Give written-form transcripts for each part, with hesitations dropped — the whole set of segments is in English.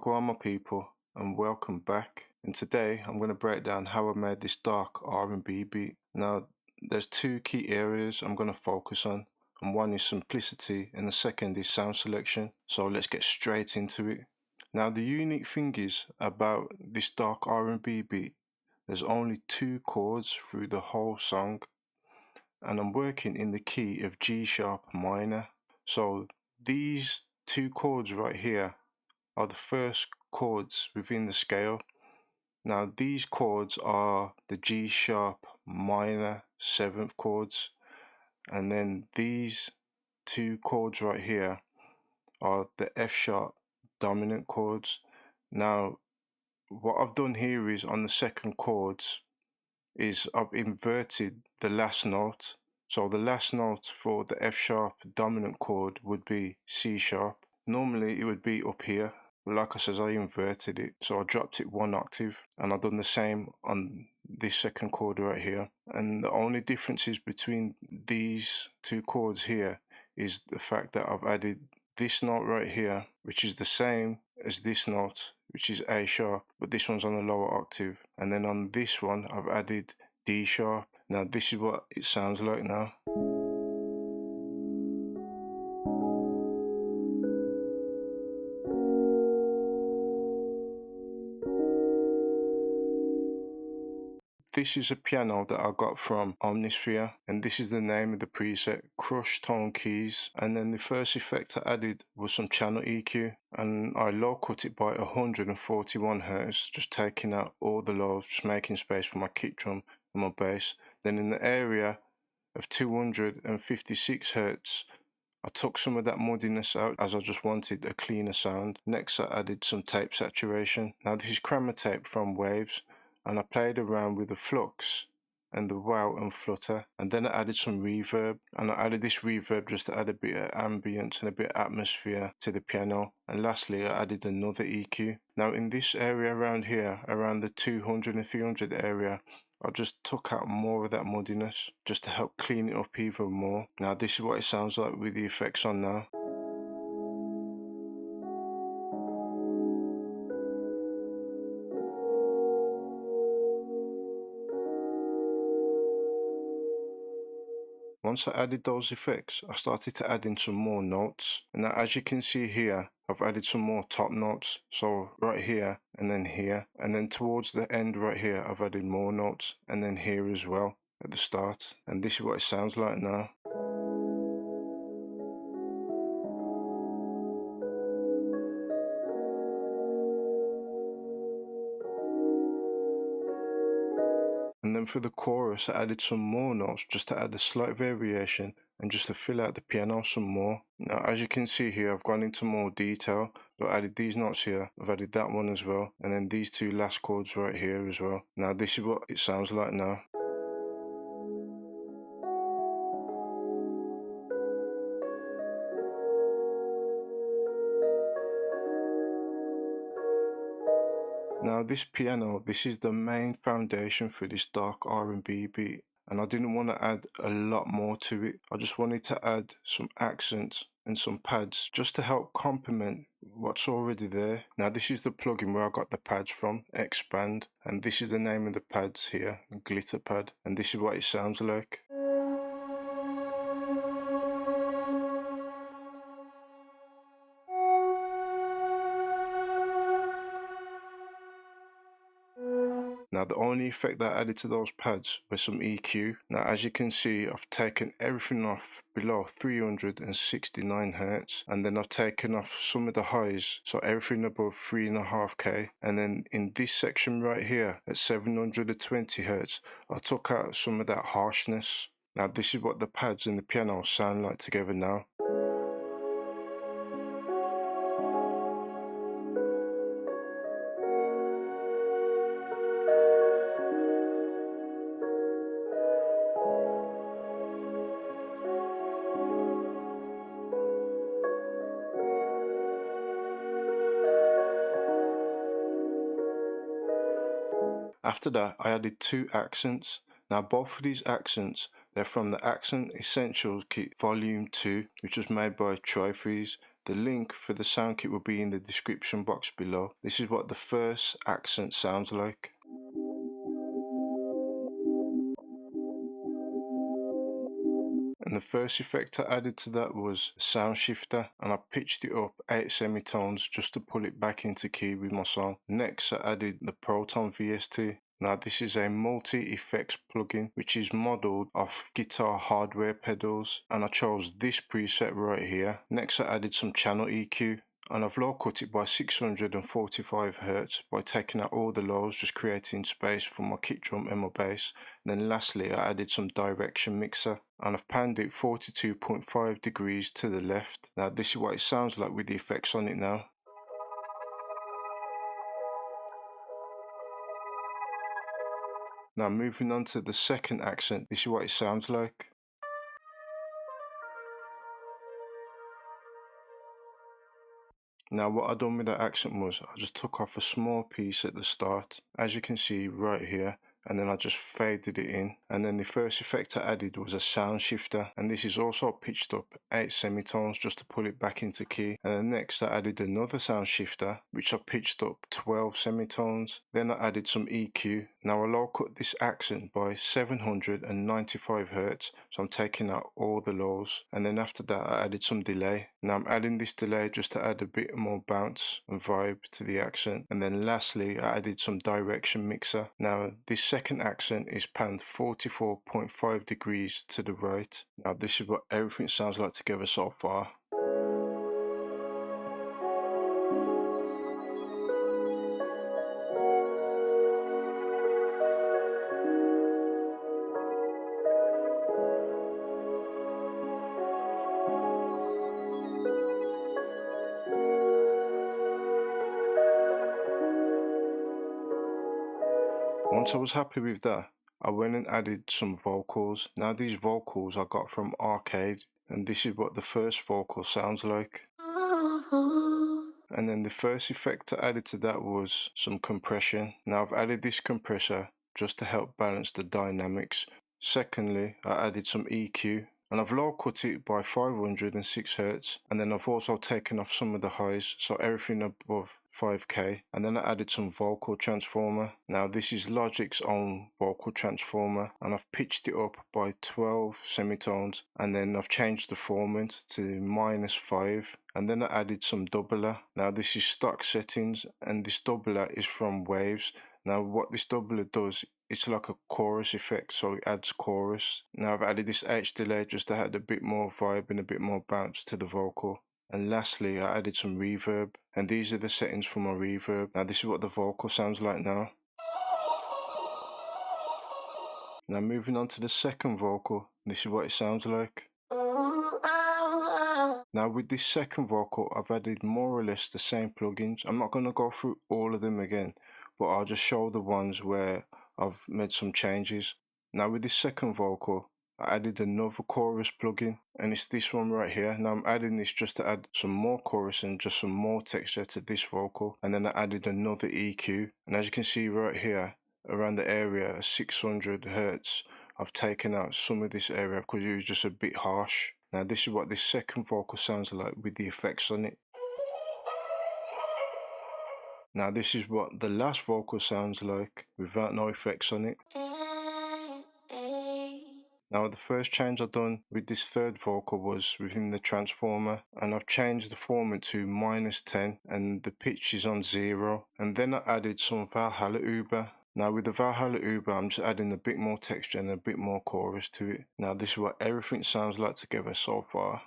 Wagwan my people, and welcome back. And today I'm going to break down how I made this dark R&B beat. Now there's two key areas I'm going to focus on, and one is simplicity and the second is sound selection. So let's get straight into it. Now the unique thing is about this dark R&B beat, there's only two chords through the whole song, and I'm working in the key of G sharp minor. So these two chords right here are the first chords within the scale. Now these chords are the G sharp minor 7th chords, and then these two chords right here are the F sharp dominant chords. Now what I've done here is on the second chords is I've inverted the last note. So the last note for the F sharp dominant chord would be C sharp. Normally it would be up here. Like I said, I inverted it, so I dropped it 1 octave, and I've done the same on this second chord right here. And the only differences between these two chords here is the fact that I've added this note right here, which is the same as this note, which is A sharp, but this one's on a lower octave. And then on this one I've added D sharp. Now this is what it sounds like now. This is a piano that I got from Omnisphere, and this is the name of the preset, Crush Tone Keys. And then the first effect I added was some channel EQ, and I low cut it by 141 Hz, just taking out all the lows, just making space for my kick drum and my bass. Then in the area of 256 Hz, I took some of that muddiness out as I just wanted a cleaner sound. Next I added some tape saturation. Now this is Chroma tape from Waves, and I played around with the flux and the wow and flutter, and then I added some reverb, and I added this reverb just to add a bit of ambience and a bit of atmosphere to the piano. And lastly I added another EQ. Now in this area around here, around the 200 and 300 area, I just took out more of that muddiness just to help clean it up even more. Now this is what it sounds like with the effects on now. Once I added those effects, I started to add in some more notes. And now as you can see here, I've added some more top notes. So right here, and then towards the end right here, I've added more notes, and then here as well at the start. And this is what it sounds like now. And then for the chorus, I added some more notes just to add a slight variation and just to fill out the piano some more. Now as you can see here, I've gone into more detail. So I added these notes here, I've added that one as well, and then these two last chords right here as well. Now this is what it sounds like now. Now this piano, this is the main foundation for this dark R&B beat, and I didn't want to add a lot more to it. I just wanted to add some accents and some pads just to help complement what's already there. Now this is the plugin where I got the pads from, Expand, and this is the name of the pads here, Glitter Pad, and this is what it sounds like. Now the only effect that I added to those pads was some EQ. Now as you can see, I've taken everything off below 369 Hz, and then I've taken off some of the highs, so everything above 3.5K. And then in this section right here at 720 Hz, I took out some of that harshness. Now this is what the pads and the piano sound like together now. After that, I added two accents. Now both of these accents, they're from the Accent Essentials Kit Volume 2, which was made by Trophies. The link for the sound kit will be in the description box below. This is what the first accent sounds like. And the first effect I added to that was a sound shifter, and I pitched it up 8 semitones just to pull it back into key with my song. Next I added the Proton VST. Now this is a multi-effects plugin which is modeled off guitar hardware pedals, and I chose this preset right here. Next I added some channel EQ, and I've low cut it by 645 Hz by taking out all the lows, just creating space for my kick drum and my bass. And then lastly I added some direction mixer, and I've panned it 42.5 degrees to the left. Now this is what it sounds like with the effects on it now. Now moving on to the second accent, this is what it sounds like. Now what I done with that accent was I just took off a small piece at the start, as you can see right here, and then I just faded it in. And then the first effect I added was a sound shifter, and this is also pitched up 8 semitones just to pull it back into key. And then next I added another sound shifter which I pitched up 12 semitones. Then I added some EQ. Now I low cut this accent by 795 Hz, so I'm taking out all the lows. And then after that I added some delay. Now I'm adding this delay just to add a bit more bounce and vibe to the accent. And then lastly I added some direction mixer. Now this second accent is panned 44.5 degrees to the right. Now this is what everything sounds like together so far. Once I was happy with that, I went and added some vocals. Now these vocals I got from Arcade, and this is what the first vocal sounds like. And then the first effect I added to that was some compression. Now I've added this compressor just to help balance the dynamics. Secondly, I added some EQ, and I've low cut it by 506 Hz, and then I've also taken off some of the highs, so everything above 5k. And then I added some vocal transformer. Now this is Logic's own vocal transformer, and I've pitched it up by 12 semitones, and then I've changed the formant to -5. And then I added some doubler. Now this is stock settings, and this doubler is from Waves. Now what this doubler does, it's like a chorus effect, so it adds chorus. Now I've added this H delay just to add a bit more vibe and a bit more bounce to the vocal. And lastly I added some reverb, and these are the settings for my reverb. Now this is what the vocal sounds like now. Now moving on to the second vocal, this is what it sounds like. Now with this second vocal I've added more or less the same plugins. I'm not going to go through all of them again, but I'll just show the ones where I've made some changes. Now with this second vocal I added another chorus plugin, and it's this one right here. Now I'm adding this just to add some more chorus and just some more texture to this vocal. And then I added another EQ, and as you can see right here around the area 600 Hz, I've taken out some of this area because it was just a bit harsh. Now this is what this second vocal sounds like with the effects on it. Now this is what the last vocal sounds like without no effects on it. Now the first change I've done with this third vocal was within the transformer, and I've changed the formant to -10 and the pitch is on 0. And then I added some Valhalla Uber. Now with the Valhalla Uber I'm just adding a bit more texture and a bit more chorus to it. Now this is what everything sounds like together so far.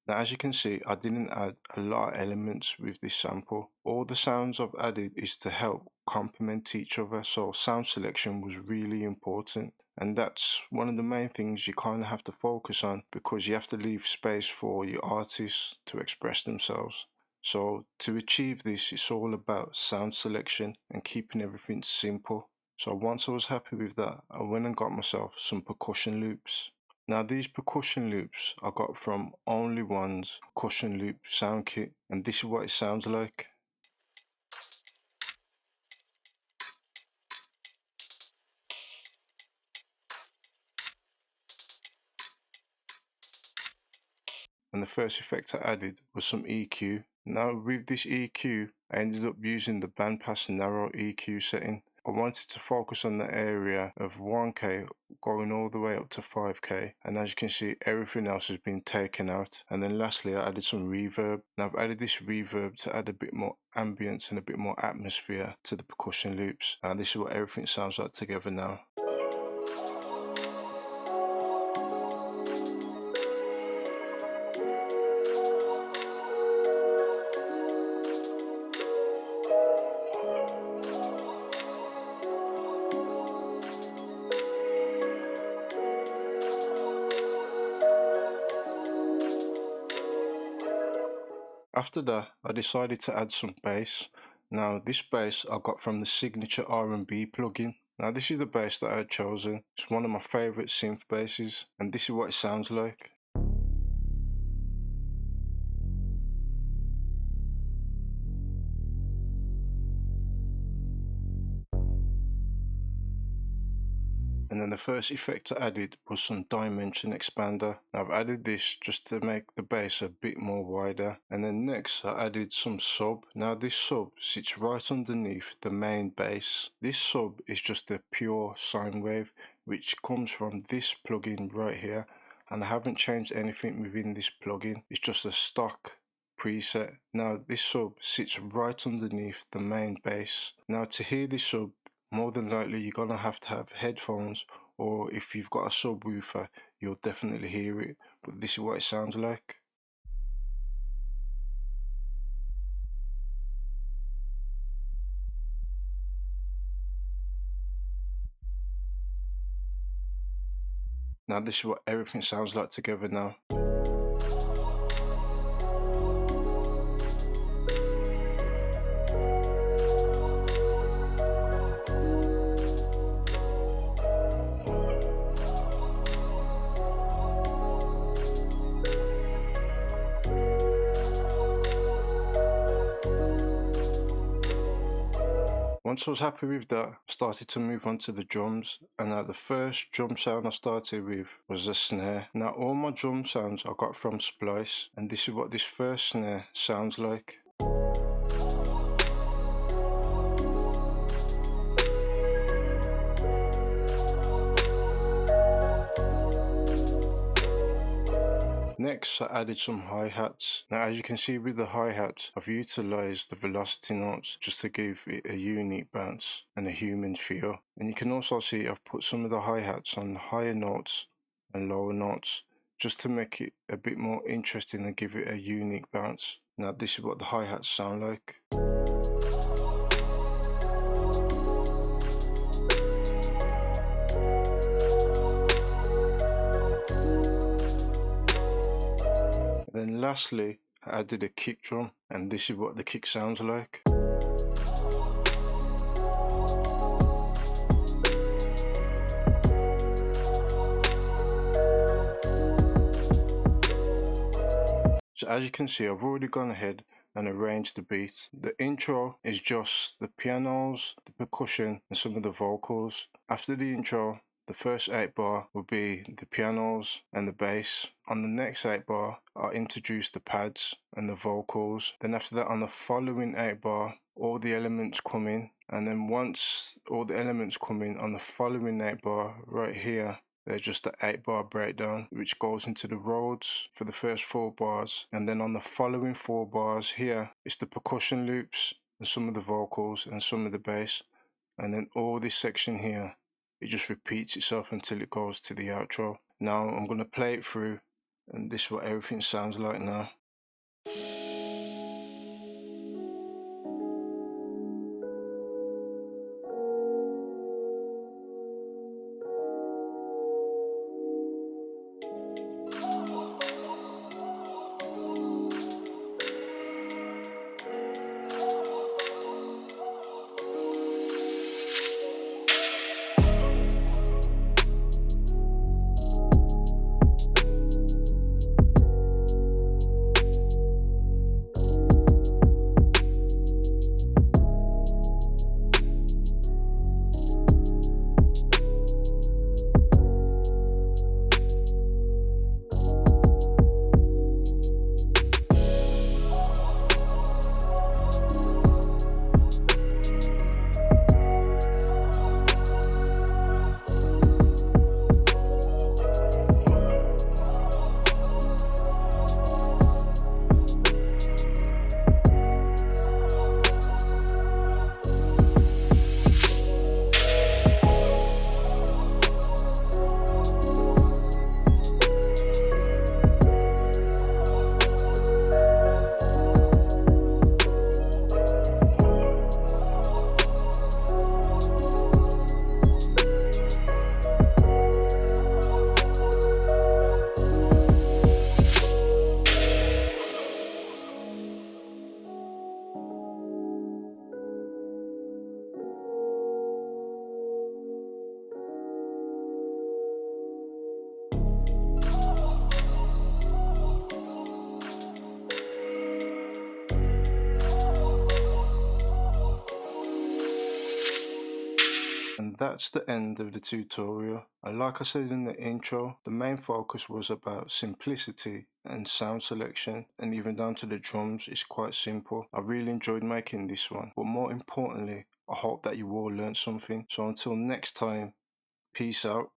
Now as you can see, I didn't add a lot of elements with this sample. All the sounds I've added is to help complement each other, so sound selection was really important. And that's one of the main things you kind of have to focus on, because you have to leave space for your artists to express themselves. So to achieve this, it's all about sound selection and keeping everything simple. So once I was happy with that, I went and got myself some percussion loops. Now these percussion loops I got from Only One's percussion loop sound kit, and this is what it sounds like. And the first effect I added was some EQ. Now with this EQ, I ended up using the bandpass narrow EQ setting. I wanted to focus on the area of 1K going all the way up to 5K, and as you can see, everything else has been taken out. And then lastly, I added some reverb. Now I've added this reverb to add a bit more ambience and a bit more atmosphere to the percussion loops. And this is what everything sounds like together now. After that, I decided to add some bass. Now this bass I got from the Signature R&B plugin. Now this is the bass that I had chosen. It's one of my favourite synth basses, and this is what it sounds like. And then the first effect I added was some dimension expander. Now I've added this just to make the bass a bit more wider. And then next I added some sub. Now this sub sits right underneath the main bass. This sub is just a pure sine wave which comes from this plugin right here. And I haven't changed anything within this plugin. It's just a stock preset. Now this sub sits right underneath the main bass. Now to hear this sub, more than likely you're gonna have to have headphones, or if you've got a subwoofer you'll definitely hear it, but this is what it sounds like. Now this is what everything sounds like together now. Once I was happy with that, I started to move on to the drums, and now the first drum sound I started with was a snare. Now all my drum sounds I got from Splice, and this is what this first snare sounds like. Next, I added some hi-hats. Now as you can see with the hi-hats, I've utilised the velocity notes just to give it a unique bounce and a human feel. And you can also see I've put some of the hi-hats on higher notes and lower notes just to make it a bit more interesting and give it a unique bounce. Now this is what the hi-hats sound like. Then lastly, I added a kick drum, and this is what the kick sounds like. So as you can see, I've already gone ahead and arranged the beat. The intro is just the pianos, the percussion, and some of the vocals. After the intro, the first 8 bar will be the pianos and the bass. On the next 8 bar, I'll introduce the pads and the vocals. Then after that, on the following 8 bar, all the elements come in. And then once all the elements come in on the following 8 bar right here, there's just an 8 bar breakdown which goes into the Rhodes for the first 4 bars. And then on the following 4 bars here, it's the percussion loops and some of the vocals and some of the bass. And then all this section here, it just repeats itself until it goes to the outro. Now I'm going to play it through, and this is what everything sounds like now. And that's the end of the tutorial. And like I said in the intro, the main focus was about simplicity and sound selection, and even down to the drums, it's quite simple. I really enjoyed making this one, but more importantly, I hope that you all learned something. So until next time, peace out.